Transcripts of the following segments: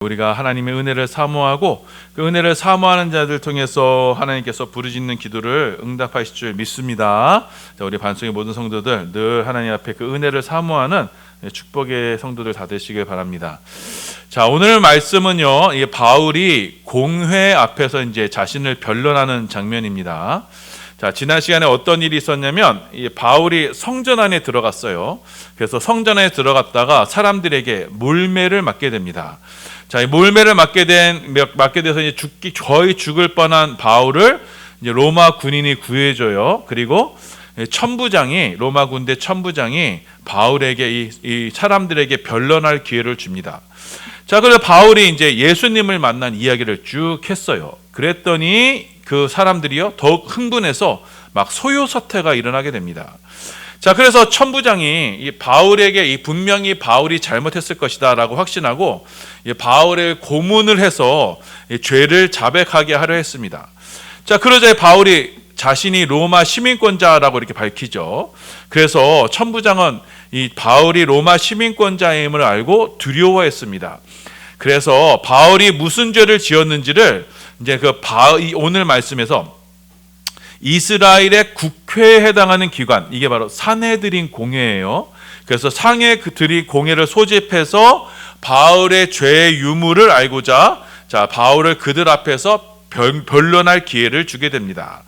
우리가 하나님의 은혜를 사모하고 그 은혜를 사모하는 자들 통해서 하나님께서 부르짖는 기도를 응답하실 줄 믿습니다. 자, 우리 반송의 모든 성도들 늘 하나님 앞에 그 은혜를 사모하는 축복의 성도들 다 되시길 바랍니다. 자, 오늘 말씀은요, 이 바울이 공회 앞에서 이제 자신을 변론하는 장면입니다. 자, 지난 시간에 어떤 일이 있었냐면 이 바울이 성전 안에 들어갔어요. 그래서 성전 안에 들어갔다가 사람들에게 몰매를 맞게 됩니다. 자, 이 몰매를 맞게 돼서 이제 거의 죽을 뻔한 바울을 이제 로마 군인이 구해줘요. 그리고 로마 군대 천부장이 바울에게 이 사람들에게 변론할 기회를 줍니다. 자, 그래서 바울이 이제 예수님을 만난 이야기를 쭉 했어요. 그랬더니 그 사람들이요 더욱 흥분해서 막 소요사태가 일어나게 됩니다. 자, 그래서 천부장이 이 바울에게 분명히 바울이 잘못했을 것이다라고 확신하고 이 바울을 고문을 해서 이 죄를 자백하게 하려 했습니다. 자, 그러자 바울이 자신이 로마 시민권자라고 이렇게 밝히죠. 그래서 천부장은 이 바울이 로마 시민권자임을 알고 두려워했습니다. 그래서 바울이 무슨 죄를 지었는지를 이제 오늘 말씀에서 이스라엘의 국회에 해당하는 기관, 이게 바로 산헤드린 공회예요. 그래서 산헤드린 공회를 소집해서 바울의 죄의 유무를 알고자 바울을 그들 앞에서 변론할 기회를 주게 됩니다.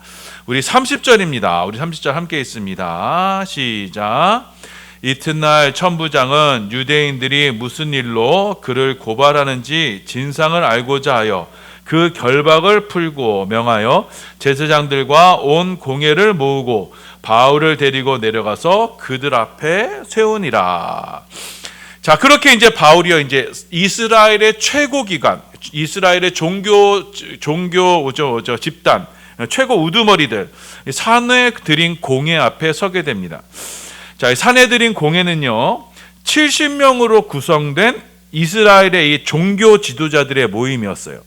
우리 30절입니다. 우리 30절 함께 있습니다. 시작. 이튿날 천부장은 유대인들이 무슨 일로 그를 고발하는지 진상을 알고자 하여 그 결박을 풀고 명하여 제사장들과 온 공회를 모으고 바울을 데리고 내려가서 그들 앞에 세우니라. 자, 그렇게 이제 바울이요 이제 이스라엘의 최고 기관, 이스라엘의 종교 집단 최고 우두머리들 산헤드린 공회 앞에 서게 됩니다. 자, 산헤드린 공회는요 70명으로 구성된 이스라엘의 이 종교 지도자들의 모임이었어요.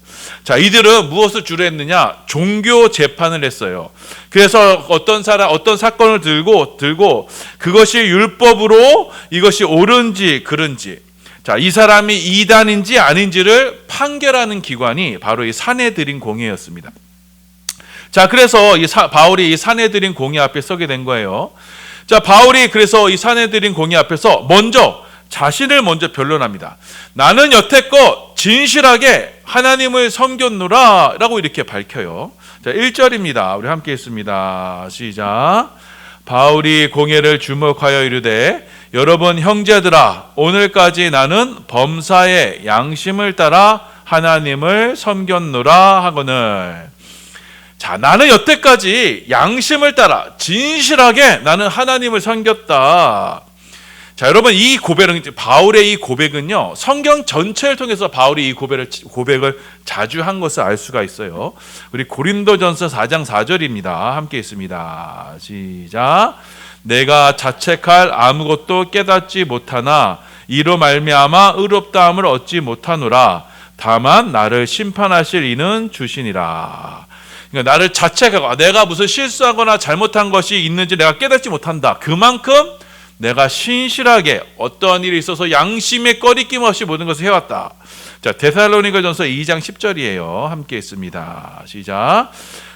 자, 이들은 무엇을 주로 했느냐? 종교 재판을 했어요. 그래서 어떤 사건을 들고 그것이 율법으로 이것이 옳은지 그른지, 자, 이 사람이 이단인지 아닌지를 판결하는 기관이 바로 이 산헤드린 공회였습니다. 자, 그래서 바울이 이 산헤드린 공회 앞에 서게 된 거예요. 자, 바울이 그래서 이 산헤드린 공회 앞에서 자신을 먼저 변론합니다. 나는 여태껏 진실하게 하나님을 섬겼노라 라고 이렇게 밝혀요. 자, 1절입니다. 우리 함께 있습니다. 시작. 바울이 공회를 주목하여 이르되 여러분 형제들아, 오늘까지 나는 범사의 양심을 따라 하나님을 섬겼노라 하거늘. 자, 나는 여태까지 양심을 따라 진실하게 나는 하나님을 섬겼다. 자, 여러분, 바울의 이 고백은요, 성경 전체를 통해서 바울이 이 고백을 자주 한 것을 알 수가 있어요. 우리 고린도전서 4장 4절입니다. 함께 있습니다. 시작. 내가 자책할 아무것도 깨닫지 못하나 이로 말미암아 의롭다함을 얻지 못하노라. 다만 나를 심판하실 이는 주시니라. 그러니까 나를 자책하고 내가 무슨 실수하거나 잘못한 것이 있는지 내가 깨닫지 못한다. 그만큼 내가 신실하게 어떠한 일이 있어서 양심에 꺼리낌 없이 모든 것을 해왔다. 자, 데살로니가전서 2장 10절이에요. 함께 있습니다. 시작.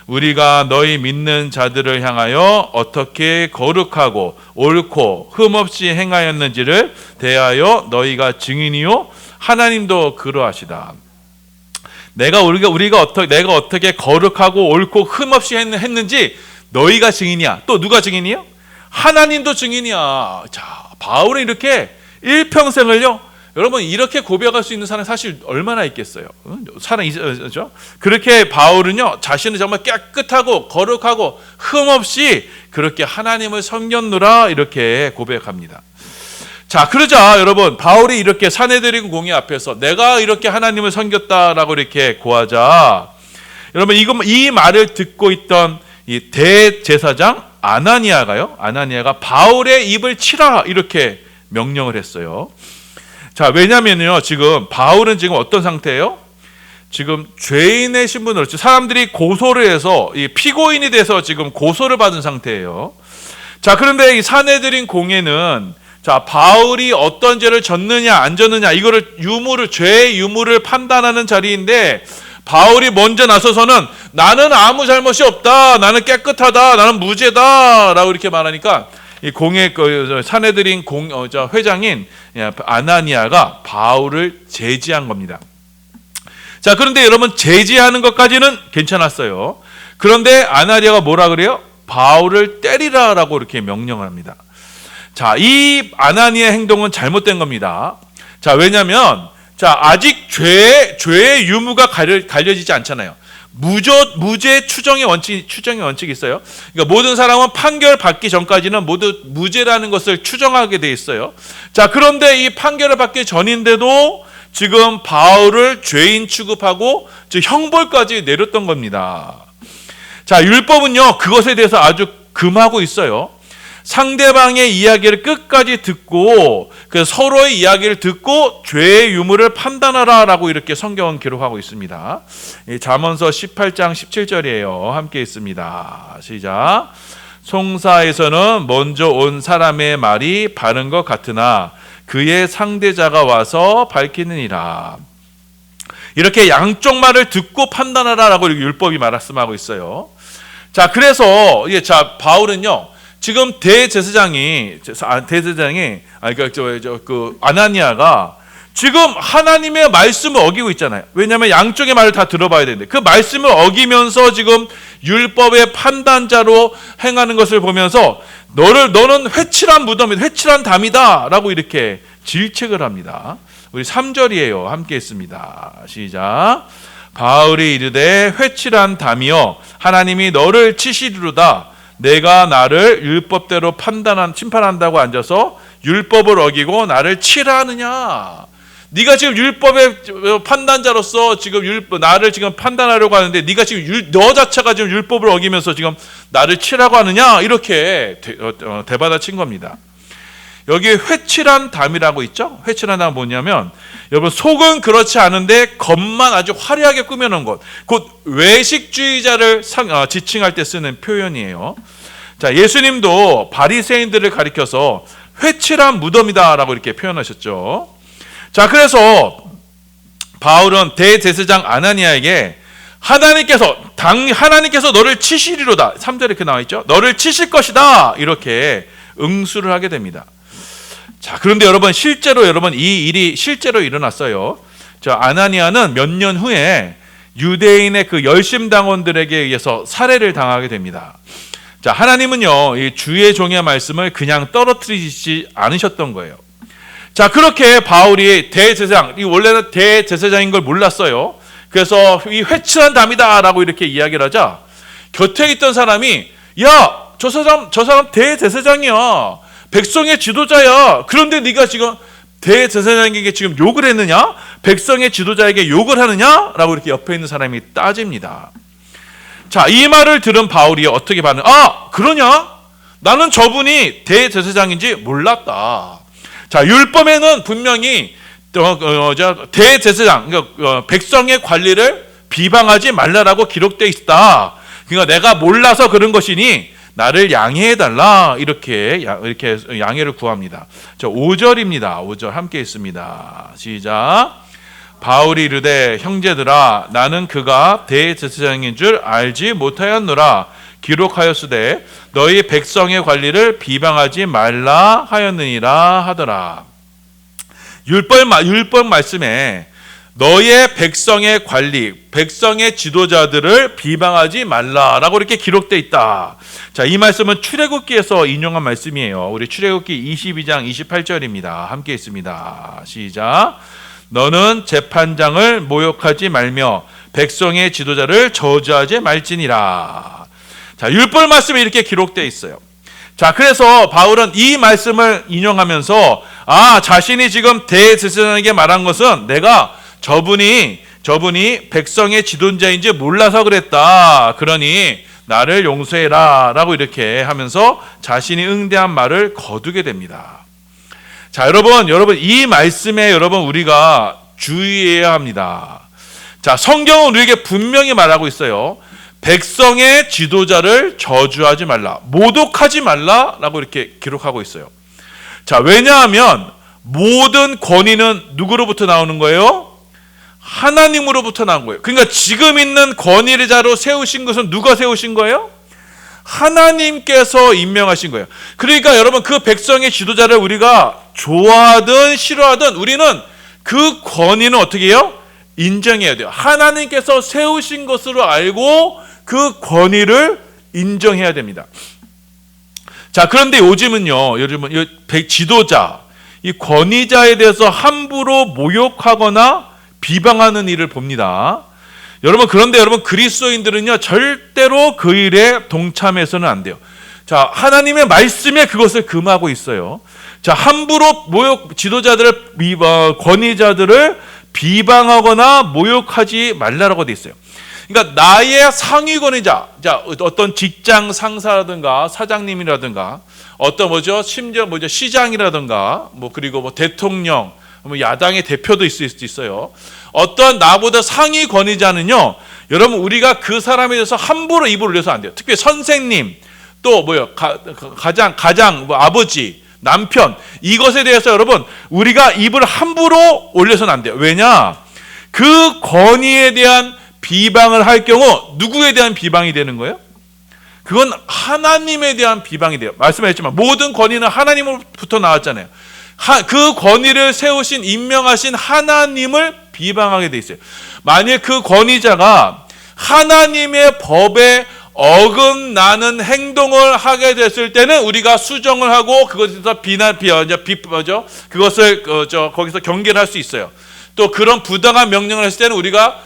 우리가 너희 믿는 자들을 향하여 어떻게 거룩하고 옳고 흠없이 행하였는지를 대하여 너희가 증인이요 하나님도 그러하시다. 내가 어떻게 거룩하고 옳고 흠없이 했는지 너희가 증인이야. 또 누가 증인이요? 하나님도 증인이야. 자, 바울은 이렇게 일평생을요, 여러분 이렇게 고백할 수 있는 사람이 사실 얼마나 있겠어요? 사람이죠. 그렇게 바울은요 자신을 정말 깨끗하고 거룩하고 흠없이 그렇게 하나님을 섬겼노라 이렇게 고백합니다. 자, 그러자 여러분 바울이 이렇게 산헤드린 공회 앞에서 내가 이렇게 하나님을 섬겼다라고 이렇게 고하자, 여러분 이 말을 듣고 있던 이 대제사장 아나니아가 바울의 입을 치라 이렇게 명령을 했어요. 자, 왜냐면요 지금 바울은 지금 어떤 상태예요? 지금 죄인의 신분으로 사람들이 고소를 해서 이 피고인이 돼서 지금 고소를 받은 상태예요. 자, 그런데 이 산헤드린 공회는 자, 바울이 어떤 죄를 졌느냐 안 졌느냐 이거를 죄의 유무를 판단하는 자리인데, 바울이 먼저 나서서는 나는 아무 잘못이 없다, 나는 깨끗하다, 나는 무죄다라고 이렇게 말하니까 이 사내들인 회장인 아나니아가 바울을 제지한 겁니다. 자, 그런데 여러분, 제지하는 것까지는 괜찮았어요. 그런데 아나니아가 뭐라 그래요? 바울을 때리라라고 이렇게 명령을 합니다. 자, 이 아나니아의 행동은 잘못된 겁니다. 자, 왜냐하면 아직 죄의 유무가 갈려지지 않잖아요. 무죄 추정의 원칙이 있어요. 그러니까 모든 사람은 판결 받기 전까지는 모두 무죄라는 것을 추정하게 돼 있어요. 자, 그런데 이 판결을 받기 전인데도 지금 바울을 죄인 취급하고 형벌까지 내렸던 겁니다. 자, 율법은요, 그것에 대해서 아주 금하고 있어요. 상대방의 이야기를 끝까지 듣고 서로의 이야기를 듣고 죄의 유무를 판단하라라고 이렇게 성경은 기록하고 있습니다. 잠언서 18장 17절이에요. 함께 있습니다. 시작. 송사에서는 먼저 온 사람의 말이 바른 것 같으나 그의 상대자가 와서 밝히느니라. 이렇게 양쪽 말을 듣고 판단하라라고 율법이 말씀하고 있어요. 자, 그래서 바울은요, 지금 아나니아가 지금 하나님의 말씀을 어기고 있잖아요. 왜냐하면 양쪽의 말을 다 들어봐야 되는데 그 말씀을 어기면서 지금 율법의 판단자로 행하는 것을 보면서 너는 회칠한 무덤이다, 회칠한 담이다라고 이렇게 질책을 합니다. 우리 3절이에요. 함께 했습니다. 시작. 바울이 이르되 회칠한 담이여 하나님이 너를 치시리로다. 내가 나를 율법대로 심판한다고 앉아서 율법을 어기고 나를 치라하느냐. 네가 지금 율법의 판단자로서 지금 나를 지금 판단하려고 하는데 네가 지금 너 자체가 지금 율법을 어기면서 지금 나를 치라고 하느냐, 이렇게 대받아친 겁니다. 여기 회칠한 담이라고 있죠. 회칠한 담은 뭐냐면, 여러분, 속은 그렇지 않은데 겉만 아주 화려하게 꾸며놓은 것, 곧 외식주의자를 지칭할 때 쓰는 표현이에요. 자, 예수님도 바리새인들을 가리켜서 회칠한 무덤이다라고 이렇게 표현하셨죠. 자, 그래서 바울은 대제사장 아나니아에게 하나님께서 너를 치시리로다, 3절에 이렇게 나와 있죠. 너를 치실 것이다, 이렇게 응수를 하게 됩니다. 자, 그런데 실제로 이 일이 실제로 일어났어요. 아나니아는 몇 년 후에 유대인의 그 열심당원들에게 의해서 살해를 당하게 됩니다. 자, 하나님은요, 이 주의 종의 말씀을 그냥 떨어뜨리지 않으셨던 거예요. 자, 그렇게 바울이 원래는 대제사장인 걸 몰랐어요. 그래서 이 회칠한 담이다라고 이렇게 이야기를 하자, 곁에 있던 사람이, 야, 저 사람 대제사장이야, 백성의 지도자야. 그런데 네가 지금 대제사장에게 지금 욕을 했느냐? 백성의 지도자에게 욕을 하느냐? 라고 이렇게 옆에 있는 사람이 따집니다. 자, 이 말을 들은 바울이 어떻게 반응? 그러냐? 나는 저분이 대제사장인지 몰랐다. 자, 율법에는 분명히 대제사장, 그러니까 백성의 관리를 비방하지 말라라고 기록되어 있다. 그러니까 내가 몰라서 그런 것이니 나를 양해해달라, 이렇게 양해를 구합니다. 5절입니다. 5절 함께 있습니다. 시작. 바울이 이르되 형제들아, 나는 그가 대제사장인 줄 알지 못하였노라. 기록하였으되 너희 백성의 관리를 비방하지 말라 하였느니라 하더라. 율법 말씀에 너의 백성의 관리, 백성의 지도자들을 비방하지 말라라고 이렇게 기록되어 있다. 자, 이 말씀은 출애굽기에서 인용한 말씀이에요. 우리 출애굽기 22장 28절입니다. 함께 있습니다. 시작. 너는 재판장을 모욕하지 말며 백성의 지도자를 저주하지 말지니라. 자, 율법 말씀이 이렇게 기록되어 있어요. 자, 그래서 바울은 이 말씀을 인용하면서 자신이 지금 대제사장에게 말한 것은 내가 저분이 백성의 지도자인지 몰라서 그랬다. 그러니 나를 용서해라 라고 이렇게 하면서 자신이 응대한 말을 거두게 됩니다. 자, 여러분 이 말씀에 우리가 주의해야 합니다. 자, 성경은 우리에게 분명히 말하고 있어요. 백성의 지도자를 저주하지 말라, 모독하지 말라라고 이렇게 기록하고 있어요. 자, 왜냐하면 모든 권위는 누구로부터 나오는 거예요? 하나님으로부터 나온 거예요. 그러니까 지금 있는 권위자로 세우신 것은 누가 세우신 거예요? 하나님께서 임명하신 거예요. 그러니까 여러분, 그 백성의 지도자를 우리가 좋아하든 싫어하든 우리는 그 권위는 어떻게 해요? 인정해야 돼요. 하나님께서 세우신 것으로 알고 그 권위를 인정해야 됩니다. 자, 그런데 요즘은 지도자, 이 권위자에 대해서 함부로 모욕하거나 비방하는 일을 봅니다. 그런데 여러분, 그리스도인들은요, 절대로 그 일에 동참해서는 안 돼요. 자, 하나님의 말씀에 그것을 금하고 있어요. 자, 함부로 지도자들을, 권위자들을 비방하거나 모욕하지 말라라고 돼 있어요. 그러니까 나의 상위 권위자, 자, 어떤 직장 상사라든가 사장님이라든가 심지어 시장이라든가 그리고 대통령, 야당의 대표도 있을 수도 있어요. 어떤 나보다 상위 권위자는요, 여러분, 우리가 그 사람에 대해서 함부로 입을 올려서 안 돼요. 특히 선생님, 또 가장 아버지, 남편, 이것에 대해서 여러분, 우리가 입을 함부로 올려서는 안 돼요. 왜냐? 그 권위에 대한 비방을 할 경우 누구에 대한 비방이 되는 거예요? 그건 하나님에 대한 비방이 돼요. 말씀하셨지만 모든 권위는 하나님으로부터 나왔잖아요. 그 권위를 세우신, 임명하신 하나님을 비방하게 돼 있어요. 만약 그 권위자가 하나님의 법에 어긋나는 행동을 하게 됐을 때는 우리가 수정을 하고 그것에서 그것을 거기서 경계를 할 수 있어요. 또 그런 부당한 명령을 했을 때는 우리가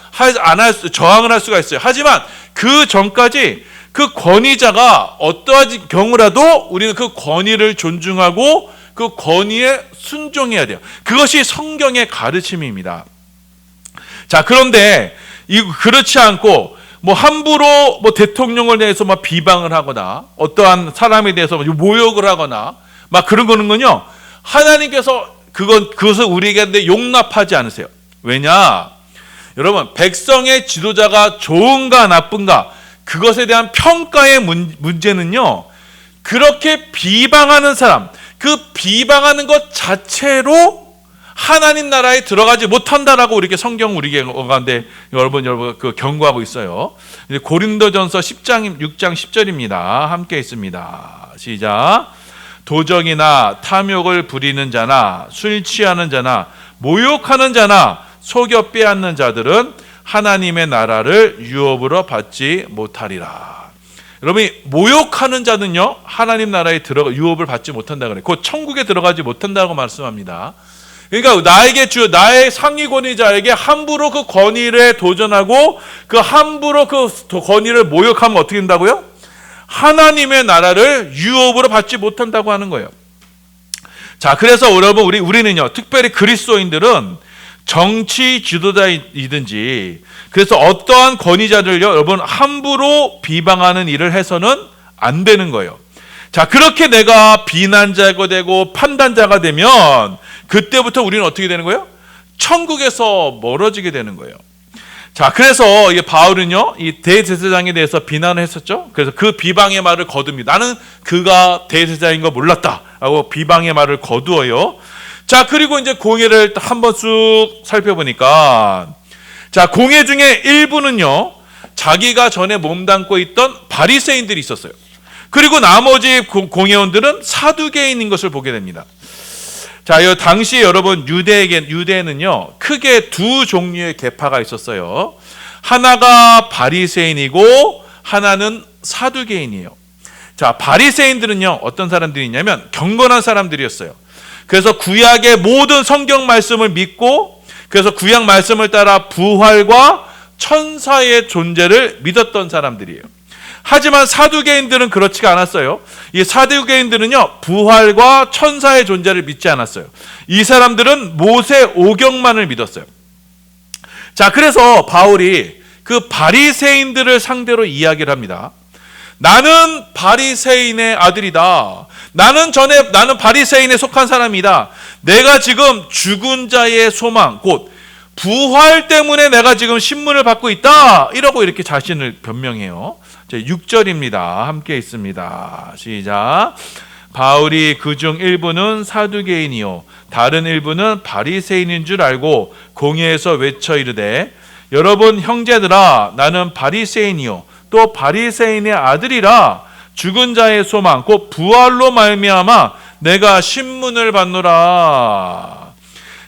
저항을 할 수가 있어요. 하지만 그 전까지 그 권위자가 어떠한 경우라도 우리는 그 권위를 존중하고 그 권위에 순종해야 돼요. 그것이 성경의 가르침입니다. 자, 그런데 그렇지 않고 함부로 대통령을 대해서 비방을 하거나 어떠한 사람에 대해서 모욕을 하거나 그런 거는요, 하나님께서 그것을 우리에게 용납하지 않으세요. 왜냐? 여러분, 백성의 지도자가 좋은가 나쁜가 그것에 대한 평가의 문제는요, 그렇게 비방하는 사람, 그 비방하는 것 자체로 하나님 나라에 들어가지 못한다라고 이렇게 성경 우리에게 여러분 경고하고 있어요. 고린도전서 6장 10절입니다. 함께 있습니다. 시작. 도적이나 탐욕을 부리는 자나 술 취하는 자나 모욕하는 자나 속여 빼앗는 자들은 하나님의 나라를 유업으로 받지 못하리라. 여러분이 모욕하는 자는요, 하나님 나라에 유업을 받지 못한다 그래요. 곧 천국에 들어가지 못한다고 말씀합니다. 그러니까 나의 상위 권위자에게 함부로 그 권위를 도전하고 그 함부로 그 권위를 모욕하면 어떻게 된다고요? 하나님의 나라를 유업으로 받지 못한다고 하는 거예요. 자, 그래서 여러분, 우리는요, 특별히 그리스도인들은 정치 지도자이든지 그래서 어떠한 권위자들요, 여러분, 함부로 비방하는 일을 해서는 안 되는 거예요. 자, 그렇게 내가 비난자가 되고 판단자가 되면 그때부터 우리는 어떻게 되는 거예요? 천국에서 멀어지게 되는 거예요. 자, 그래서 바울은요, 이 대제사장에 대해서 비난을 했었죠. 그래서 그 비방의 말을 거둡니다. 나는 그가 대제사장인 거 몰랐다 하고 비방의 말을 거두어요. 자, 그리고 이제 공예를 한번 쑥 살펴보니까, 자, 공예 중에 일부는요, 자기가 전에 몸담고 있던 바리새인들이 있었어요. 그리고 나머지 공예원들은 사두개인인 것을 보게 됩니다. 자, 당시 여러분 유대에는요, 크게 두 종류의 계파가 있었어요. 하나가 바리새인이고 하나는 사두개인이에요. 자, 바리새인들은요, 어떤 사람들이 있냐면 경건한 사람들이었어요. 그래서 구약의 모든 성경 말씀을 믿고, 그래서 구약 말씀을 따라 부활과 천사의 존재를 믿었던 사람들이에요. 하지만 사두개인들은 그렇지가 않았어요. 이 사두개인들은요, 부활과 천사의 존재를 믿지 않았어요. 이 사람들은 모세 오경만을 믿었어요. 자, 그래서 바울이 그 바리새인들을 상대로 이야기를 합니다. 나는 바리새인의 아들이다. 나는 바리새인에 속한 사람이다. 내가 지금 죽은 자의 소망, 곧 부활 때문에 내가 지금 신문을 받고 있다. 이러고 이렇게 자신을 변명해요. 6절입니다. 함께 있습니다. 시작. 바울이 그중 일부는 사두개인이요 다른 일부는 바리새인인 줄 알고 공회에서 외쳐 이르되 여러분 형제들아 나는 바리새인이요 또 바리새인의 아들이라 죽은 자의 소망 곧 부활로 말미암아 내가 신문을 받노라.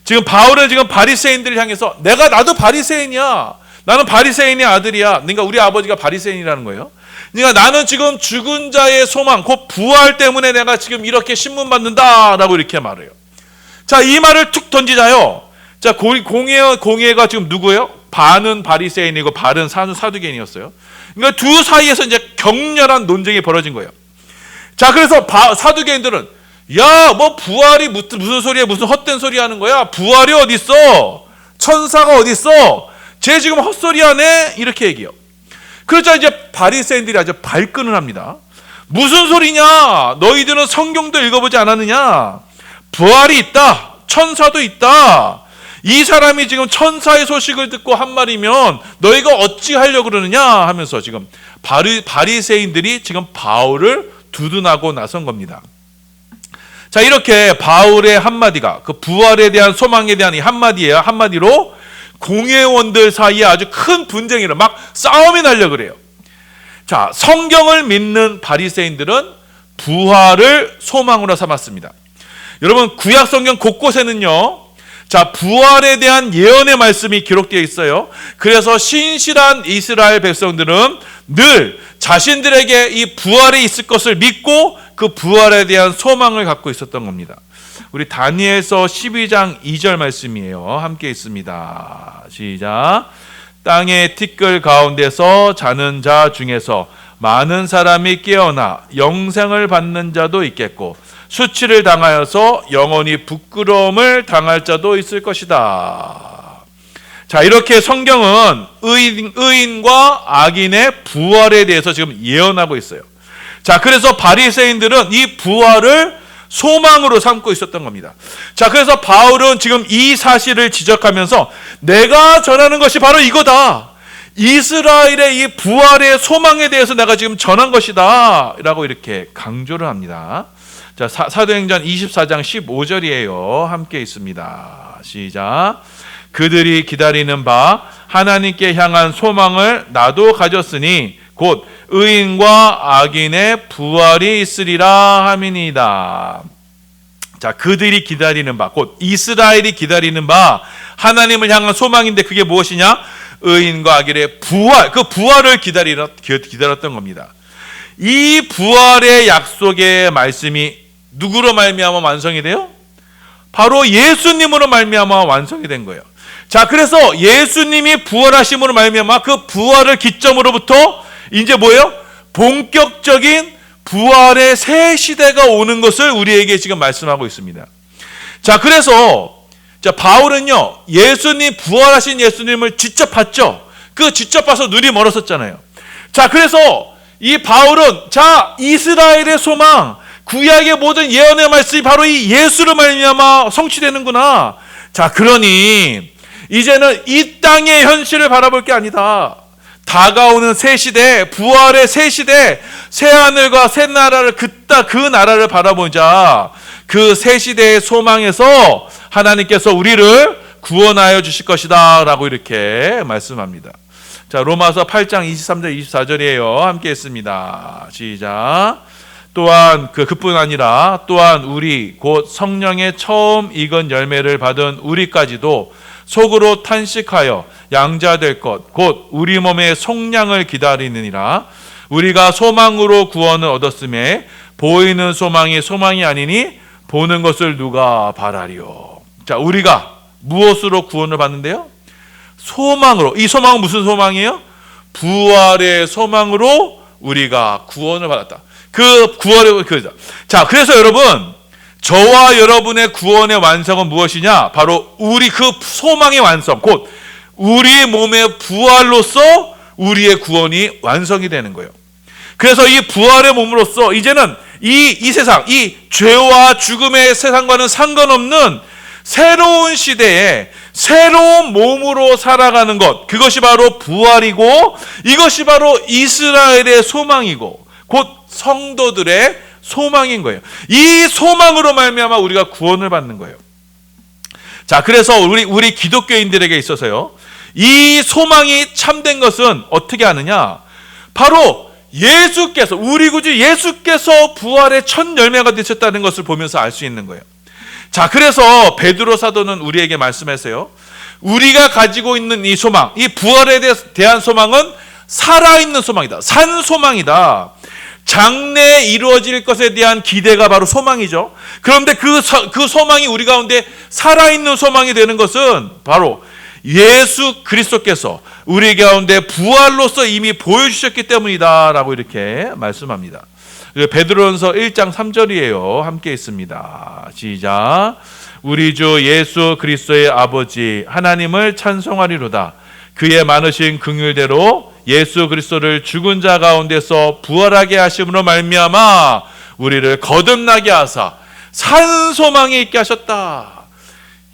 지금 바울은 지금 바리새인들을 향해서 나도 바리새인이야. 나는 바리새인의 아들이야. 그러니까 우리 아버지가 바리새인이라는 거예요. 그러니까 나는 지금 죽은 자의 소망, 곧 부활 때문에 내가 지금 이렇게 신문 받는다라고 이렇게 말해요. 자, 이 말을 툭 던지자요. 자, 공회가 지금 누구예요? 반은 바리새인이고 반은 사두개인이었어요. 그러니까 두 사이에서 이제 격렬한 논쟁이 벌어진 거예요. 자, 그래서 사두개인들은 야, 뭐 부활이 무슨 소리야? 무슨 헛된 소리 하는 거야? 부활이 어디 있어? 천사가 어디 있어? 쟤 지금 헛소리 하네? 이렇게 얘기해요. 그러자 이제 바리새인들이 아주 발끈을 합니다. 무슨 소리냐? 너희들은 성경도 읽어보지 않았느냐? 부활이 있다. 천사도 있다. 이 사람이 지금 천사의 소식을 듣고 한 말이면 너희가 어찌 하려고 그러느냐 하면서 지금 바리새인들이 지금 바울을 두둔하고 나선 겁니다. 자, 이렇게 바울의 한마디가 그 부활에 대한 소망에 대한 이 한마디예요. 한마디로 공회원들 사이에 아주 큰 분쟁이 막 싸움이 나려 그래요. 자, 성경을 믿는 바리새인들은 부활을 소망으로 삼았습니다. 여러분, 구약 성경 곳곳에는요, 자, 부활에 대한 예언의 말씀이 기록되어 있어요. 그래서 신실한 이스라엘 백성들은 늘 자신들에게 이 부활이 있을 것을 믿고 그 부활에 대한 소망을 갖고 있었던 겁니다. 우리 다니엘서 12장 2절 말씀이에요. 함께 있습니다. 시작. 땅의 티끌 가운데서 자는 자 중에서 많은 사람이 깨어나 영생을 받는 자도 있겠고 수치를 당하여서 영원히 부끄러움을 당할 자도 있을 것이다. 자, 이렇게 성경은 의인과 악인의 부활에 대해서 지금 예언하고 있어요. 자, 그래서 바리새인들은 이 부활을 소망으로 삼고 있었던 겁니다. 자, 그래서 바울은 지금 이 사실을 지적하면서 내가 전하는 것이 바로 이거다. 이스라엘의 이 부활의 소망에 대해서 내가 지금 전한 것이다 라고 이렇게 강조를 합니다. 자, 사도행전 24장 15절이에요. 함께 있습니다. 시작. 그들이 기다리는 바 하나님께 향한 소망을 나도 가졌으니 곧 의인과 악인의 부활이 있으리라 함이니이다. 자, 그들이 기다리는 바, 곧 이스라엘이 기다리는 바 하나님을 향한 소망인데 그게 무엇이냐? 의인과 악인의 부활, 그 부활을 기다렸던 겁니다. 이 부활의 약속의 말씀이 누구로 말미암아 완성이 돼요? 바로 예수님으로 말미암아 완성이 된 거예요. 자, 그래서 예수님이 부활하심으로 말미암아 그 부활을 기점으로부터 이제 뭐예요? 본격적인 부활의 새 시대가 오는 것을 우리에게 지금 말씀하고 있습니다. 자, 그래서 바울은요, 부활하신 예수님을 직접 봤죠. 그 직접 봐서 눈이 멀었었잖아요. 자, 그래서 이 바울은 이스라엘의 소망, 구약의 모든 예언의 말씀이 바로 이 예수로 말미암아 성취되는구나. 자, 그러니 이제는 이 땅의 현실을 바라볼 게 아니다. 다가오는 새 시대, 부활의 새 시대, 새 하늘과 새 나라를 그 나라를 바라보자. 그 새 시대의 소망에서 하나님께서 우리를 구원하여 주실 것이다 라고 이렇게 말씀합니다. 자, 로마서 8장 23절 24절이에요. 함께 했습니다. 시작. 또한 그뿐 아니라 또한 우리 곧 성령의 처음 익은 열매를 받은 우리까지도 속으로 탄식하여 양자될 것 곧 우리 몸의 속량을 기다리느니라. 우리가 소망으로 구원을 얻었음에 보이는 소망이 아니니 보는 것을 누가 바라리요. 자, 우리가 무엇으로 구원을 받는데요? 소망으로. 이 소망은 무슨 소망이에요? 부활의 소망으로 우리가 구원을 받았다. 자, 그래서 여러분, 저와 여러분의 구원의 완성은 무엇이냐? 바로 우리 그 소망의 완성, 곧 우리 몸의 부활로서 우리의 구원이 완성이 되는 거예요. 그래서 이 부활의 몸으로써 이제는 이 세상, 이 죄와 죽음의 세상과는 상관없는 새로운 시대에 새로운 몸으로 살아가는 것, 그것이 바로 부활이고 이것이 바로 이스라엘의 소망이고 곧 성도들의 소망인 거예요. 이 소망으로 말미암아 우리가 구원을 받는 거예요. 자, 그래서 우리 기독교인들에게 있어서요, 이 소망이 참된 것은 어떻게 아느냐? 바로 예수께서, 우리 구주 예수께서 부활의 첫 열매가 되셨다는 것을 보면서 알 수 있는 거예요. 자, 그래서 베드로 사도는 우리에게 말씀하세요. 우리가 가지고 있는 이 소망, 이 부활에 대한 소망은 살아있는 소망이다. 산 소망이다. 장래에 이루어질 것에 대한 기대가 바로 소망이죠. 그런데 그 소망이 우리 가운데 살아있는 소망이 되는 것은 바로 예수 그리스도께서 우리 가운데 부활로서 이미 보여주셨기 때문이다 라고 이렇게 말씀합니다. 베드로전서 1장 3절이에요. 함께 있습니다. 시작. 우리 주 예수 그리스도의 아버지 하나님을 찬송하리로다. 그의 많으신 긍휼대로 예수 그리스도를 죽은 자 가운데서 부활하게 하심으로 말미암아 우리를 거듭나게 하사 산 소망이 있게 하셨다.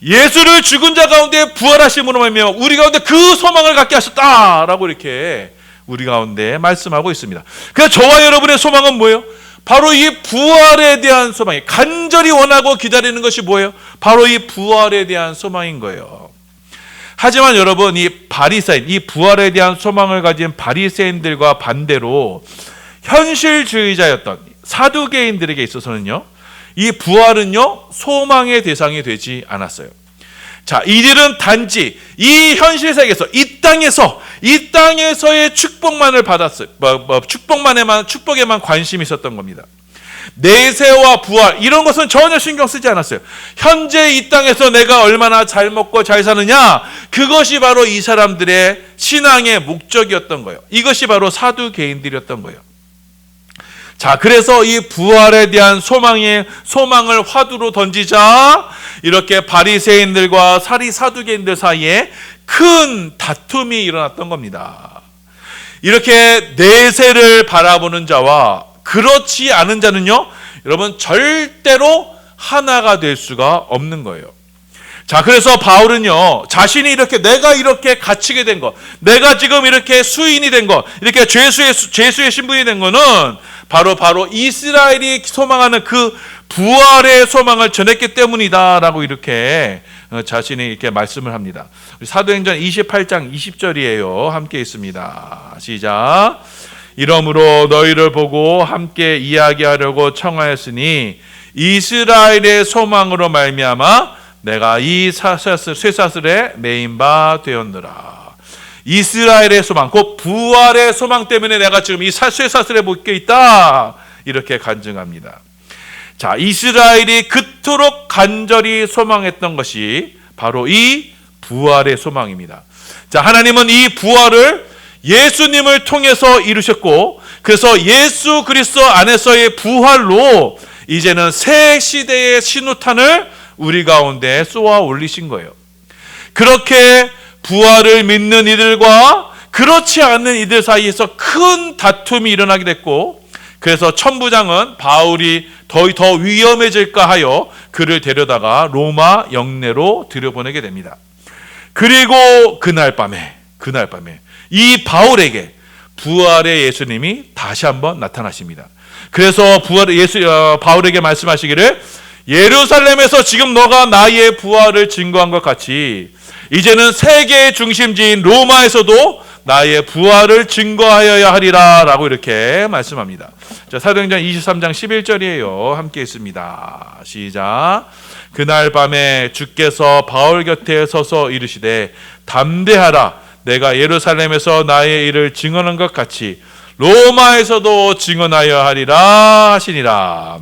예수를 죽은 자 가운데 부활하심으로 말미암아 우리 가운데 그 소망을 갖게 하셨다라고 이렇게 우리 가운데 말씀하고 있습니다. 그래서 저와 여러분의 소망은 뭐예요? 바로 이 부활에 대한 소망이, 간절히 원하고 기다리는 것이 뭐예요? 바로 이 부활에 대한 소망인 거예요. 하지만 여러분, 이 바리새인, 이 부활에 대한 소망을 가진 바리새인들과 반대로 현실주의자였던 사두개인들에게 있어서는요, 이 부활은요 소망의 대상이 되지 않았어요. 자, 이들은 단지 이 현실 세계에서, 이 땅에서의 축복만을 받았어요. 축복에만 관심이 있었던 겁니다. 내세와 부활 이런 것은 전혀 신경 쓰지 않았어요. 현재 이 땅에서 내가 얼마나 잘 먹고 잘 사느냐, 그것이 바로 이 사람들의 신앙의 목적이었던 거예요. 이것이 바로 사두개인들이었던 거예요. 자, 그래서 이 부활에 대한 소망을 화두로 던지자 이렇게 바리새인들과 사두개인들 사이에 큰 다툼이 일어났던 겁니다. 이렇게 내세를 바라보는 자와 그렇지 않은 자는요, 여러분 절대로 하나가 될 수가 없는 거예요. 자, 그래서 바울은요, 자신이 내가 이렇게 갇히게 된 것, 내가 지금 이렇게 수인이 된 것, 이렇게 죄수의 신분이 된 거는 바로 이스라엘이 소망하는 그 부활의 소망을 전했기 때문이다라고 이렇게 자신이 이렇게 말씀을 합니다. 사도행전 28장 20절이에요. 함께 있습니다. 시작. 이러므로 너희를 보고 함께 이야기하려고 청하였으니 이스라엘의 소망으로 말미암아 내가 이 쇠사슬에 매인 바 되었느라. 이스라엘의 소망, 곧 부활의 소망 때문에 내가 지금 이 쇠사슬에 묶여 있다, 이렇게 간증합니다. 자, 이스라엘이 그토록 간절히 소망했던 것이 바로 이 부활의 소망입니다. 자, 하나님은 이 부활을 예수님을 통해서 이루셨고, 그래서 예수 그리스도 안에서의 부활로 이제는 새 시대의 신우탄을 우리 가운데 쏘아 올리신 거예요. 그렇게 부활을 믿는 이들과 그렇지 않는 이들 사이에서 큰 다툼이 일어나게 됐고, 그래서 천부장은 바울이 더 위험해질까 하여 그를 데려다가 로마 영내로 들여보내게 됩니다. 그리고 그날 밤에 이 바울에게 부활의 예수님이 다시 한번 나타나십니다. 그래서 바울에게 말씀하시기를, 예루살렘에서 지금 너가 나의 부활을 증거한 것 같이 이제는 세계의 중심지인 로마에서도 나의 부활을 증거하여야 하리라 라고 이렇게 말씀합니다. 자, 사도행전 23장 11절이에요. 함께 있습니다. 시작. 그날 밤에 주께서 바울 곁에 서서 이르시되 담대하라, 내가 예루살렘에서 나의 일을 증언한 것 같이 로마에서도 증언하여 하리라 하시니라.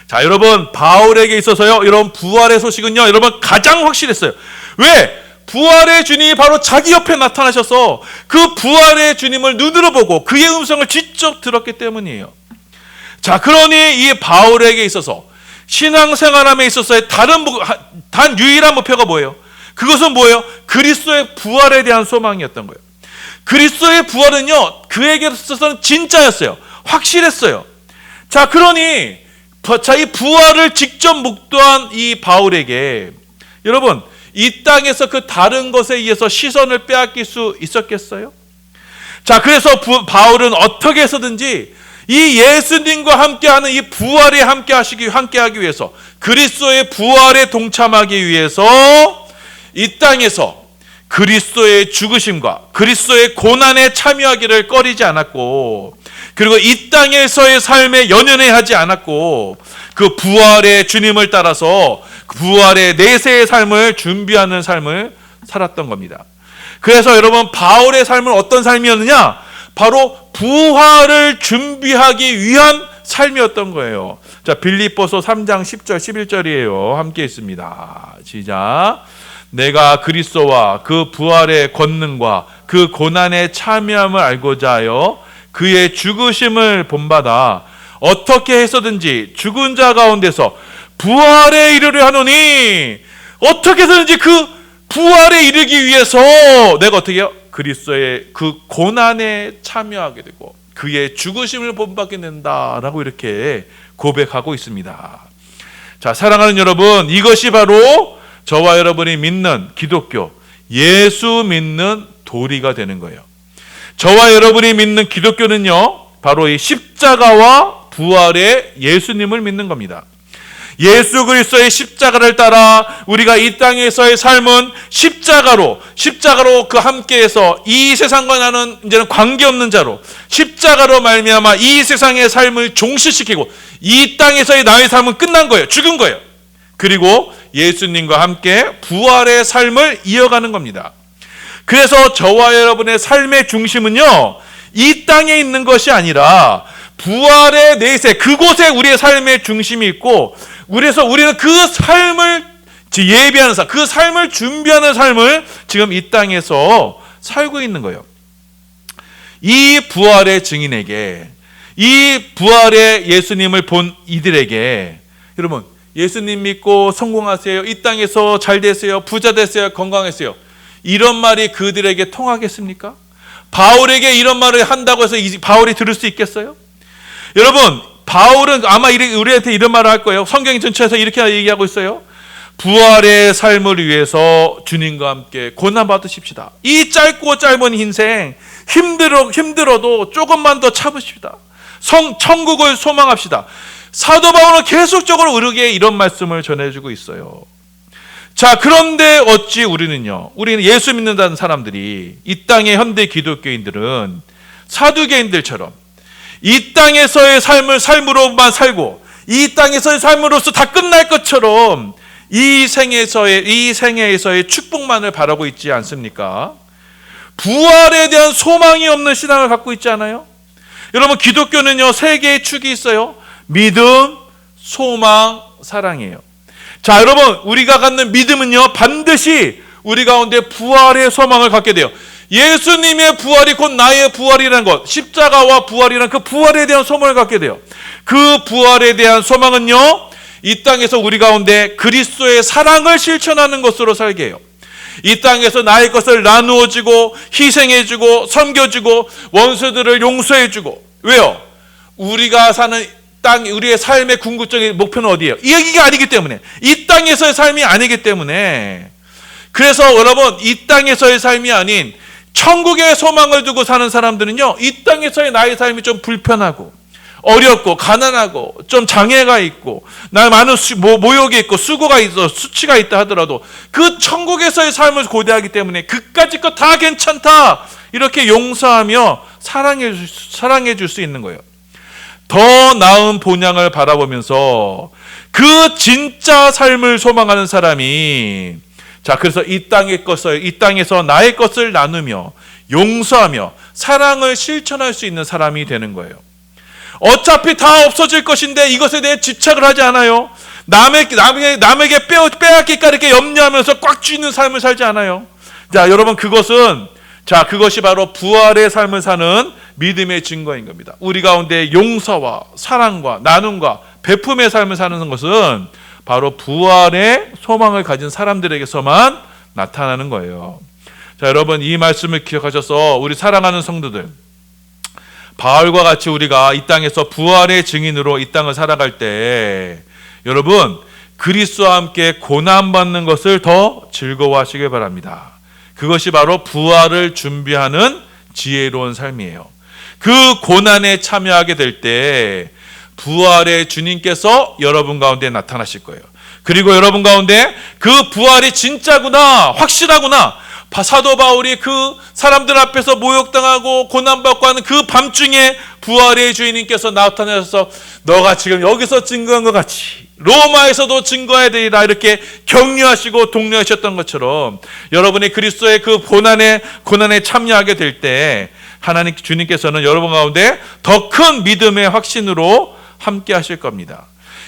자, 여러분, 바울에게 있어서요, 이런 부활의 소식은요, 여러분 가장 확실했어요. 왜? 부활의 주님이 바로 자기 옆에 나타나셔서 그 부활의 주님을 눈으로 보고 그의 음성을 직접 들었기 때문이에요. 자, 그러니 이 바울에게 있어서 신앙생활함에 있어서의 단 유일한 목표가 뭐예요? 그것은 뭐예요? 그리스도의 부활에 대한 소망이었던 거예요. 그리스도의 부활은요, 그에게 있어서는 진짜였어요. 확실했어요. 자, 그러니 이 부활을 직접 목도한 이 바울에게, 여러분, 이 땅에서 그 다른 것에 의해서 시선을 빼앗길 수 있었겠어요? 자, 그래서 바울은 어떻게 해서든지 이 예수님과 함께하는 이 부활에 함께하기 위해서, 그리스도의 부활에 동참하기 위해서 이 땅에서 그리스도의 죽으심과 그리스도의 고난에 참여하기를 꺼리지 않았고, 그리고 이 땅에서의 삶에 연연해 하지 않았고, 그 부활의 주님을 따라서 부활의 내세의 삶을 준비하는 삶을 살았던 겁니다. 그래서 여러분, 바울의 삶은 어떤 삶이었느냐? 바로 부활을 준비하기 위한 삶이었던 거예요. 자, 빌립보서 3장 10절 11절이에요. 함께 있습니다. 시작. 내가 그리스도와 그 부활의 권능과 그 고난의 참여함을 알고자 하여 그의 죽으심을 본받아 어떻게 해서든지 죽은 자 가운데서 부활에 이르려 하노니, 어떻게 해서든지 그 부활에 이르기 위해서 내가 어떻게 해요? 그리스도의 그 고난에 참여하게 되고 그의 죽으심을 본받게 된다라고 이렇게 고백하고 있습니다. 자, 사랑하는 여러분, 이것이 바로 저와 여러분이 믿는 기독교, 예수 믿는 도리가 되는 거예요. 저와 여러분이 믿는 기독교는요, 바로 이 십자가와 부활의 예수님을 믿는 겁니다. 예수 그리스도의 십자가를 따라 우리가 이 땅에서의 삶은 십자가로 그 함께해서 이 세상과 나는 이제는 관계없는 자로, 십자가로 말미암아 이 세상의 삶을 종식시키고 이 땅에서의 나의 삶은 끝난 거예요. 죽은 거예요. 그리고 예수님과 함께 부활의 삶을 이어가는 겁니다. 그래서 저와 여러분의 삶의 중심은요, 이 땅에 있는 것이 아니라 부활의 내세, 그곳에 우리의 삶의 중심이 있고, 그래서 우리는 그 삶을 예비하는 삶, 그 삶을 준비하는 삶을 지금 이 땅에서 살고 있는 거예요. 이 부활의 증인에게, 이 부활의 예수님을 본 이들에게, 여러분, 예수님 믿고 성공하세요, 이 땅에서 잘 되세요, 부자 되세요, 건강하세요, 이런 말이 그들에게 통하겠습니까? 바울에게 이런 말을 한다고 해서 바울이 들을 수 있겠어요? 여러분, 바울은 아마 우리한테 이런 말을 할 거예요. 성경 전체에서 이렇게 얘기하고 있어요. 부활의 삶을 위해서 주님과 함께 고난받으십시다. 이 짧고 짧은 인생, 힘들어도 조금만 더 참으십시다. 천국을 소망합시다. 사도 바울은 계속적으로 우리에게 이런 말씀을 전해주고 있어요. 자, 그런데 어찌 우리는 예수 믿는다는 사람들이, 이 땅의 현대 기독교인들은 사두개인들처럼 이 땅에서의 삶으로만 살고 이 땅에서의 삶으로서 다 끝날 것처럼 이 생애에서의 축복만을 바라고 있지 않습니까? 부활에 대한 소망이 없는 신앙을 갖고 있지 않아요? 여러분, 기독교는요, 세 개의 축이 있어요. 믿음, 소망, 사랑이에요. 자, 여러분, 우리가 갖는 믿음은요, 반드시 우리 가운데 부활의 소망을 갖게 돼요. 예수님의 부활이 곧 나의 부활이라는 것, 십자가와 부활이라는 그 부활에 대한 소망을 갖게 돼요. 그 부활에 대한 소망은요, 이 땅에서 우리 가운데 그리스도의 사랑을 실천하는 것으로 살게 해요. 이 땅에서 나의 것을 나누어주고 희생해주고 섬겨주고 원수들을 용서해주고. 왜요? 우리가 사는 땅, 우리의 삶의 궁극적인 목표는 어디예요? 여기가 아니기 때문에, 이 땅에서의 삶이 아니기 때문에. 그래서 여러분, 이 땅에서의 삶이 아닌 천국의 소망을 두고 사는 사람들은요, 이 땅에서의 나의 삶이 좀 불편하고 어렵고 가난하고 좀 장애가 있고 많은 모욕이 있고 수고가 있어 수치가 있다 하더라도 그 천국에서의 삶을 고대하기 때문에 그까짓 거 다 괜찮다, 이렇게 용서하며 사랑해 줄 수 있는 거예요. 더 나은 본향을 바라보면서 그 진짜 삶을 소망하는 사람이, 자, 그래서 이 땅에서 나의 것을 나누며 용서하며 사랑을 실천할 수 있는 사람이 되는 거예요. 어차피 다 없어질 것인데 이것에 대해 집착을 하지 않아요. 남에게 빼앗길까 이렇게 염려하면서 꽉 쥐는 삶을 살지 않아요. 자, 여러분, 그것이 바로 부활의 삶을 사는 믿음의 증거인 겁니다. 우리 가운데 용서와 사랑과 나눔과 베품의 삶을 사는 것은 바로 부활의 소망을 가진 사람들에게서만 나타나는 거예요. 자, 여러분, 이 말씀을 기억하셔서 우리 사랑하는 성도들, 바울과 같이 우리가 이 땅에서 부활의 증인으로 이 땅을 살아갈 때, 여러분, 그리스도와 함께 고난받는 것을 더 즐거워하시길 바랍니다. 그것이 바로 부활을 준비하는 지혜로운 삶이에요. 그 고난에 참여하게 될 때 부활의 주님께서 여러분 가운데 나타나실 거예요. 그리고 여러분 가운데 그 부활이 진짜구나, 확실하구나, 사도 바울이 그 사람들 앞에서 모욕당하고 고난받고 하는 그 밤중에 부활의 주인님께서 나타나셔서 너가 지금 여기서 증거한 것 같이 로마에서도 증거해야 되리라 이렇게 격려하시고 독려하셨던 것처럼 여러분이 그리스도의 그 고난에 참여하게 될 때 하나님 주님께서는 여러분 가운데 더 큰 믿음의 확신으로 함께 하실 겁니다.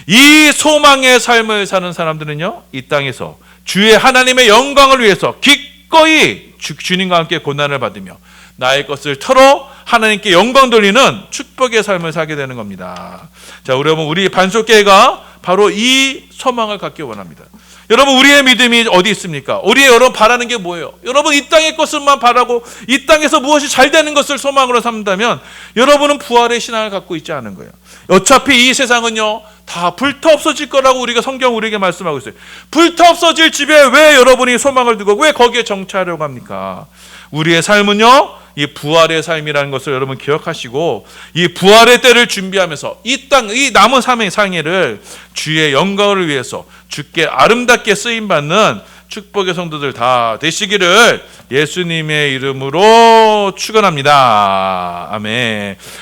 이 소망의 삶을 사는 사람들은요, 이 땅에서 주의 하나님의 영광을 위해서 기꺼이 주님과 함께 고난을 받으며 나의 것을 털어 하나님께 영광 돌리는 축복의 삶을 살게 되는 겁니다. 자, 여러분, 우리 반석교회가 바로 이 소망을 갖기 원합니다. 여러분, 우리의 믿음이 어디 있습니까? 우리의 여러분 바라는 게 뭐예요? 여러분, 이 땅의 것을만 바라고 이 땅에서 무엇이 잘 되는 것을 소망으로 삼는다면 여러분은 부활의 신앙을 갖고 있지 않은 거예요. 어차피 이 세상은요, 다 불타 없어질 거라고 우리가 성경 우리에게 말씀하고 있어요. 불타 없어질 집에 왜 여러분이 소망을 두고 왜 거기에 정치하려고 합니까? 우리의 삶은요, 이 부활의 삶이라는 것을 여러분 기억하시고 이 부활의 때를 준비하면서 이 땅, 이 남은 삶의 상해를 주의 영광을 위해서 주께 아름답게 쓰임받는 축복의 성도들 다 되시기를 예수님의 이름으로 축원합니다. 아멘.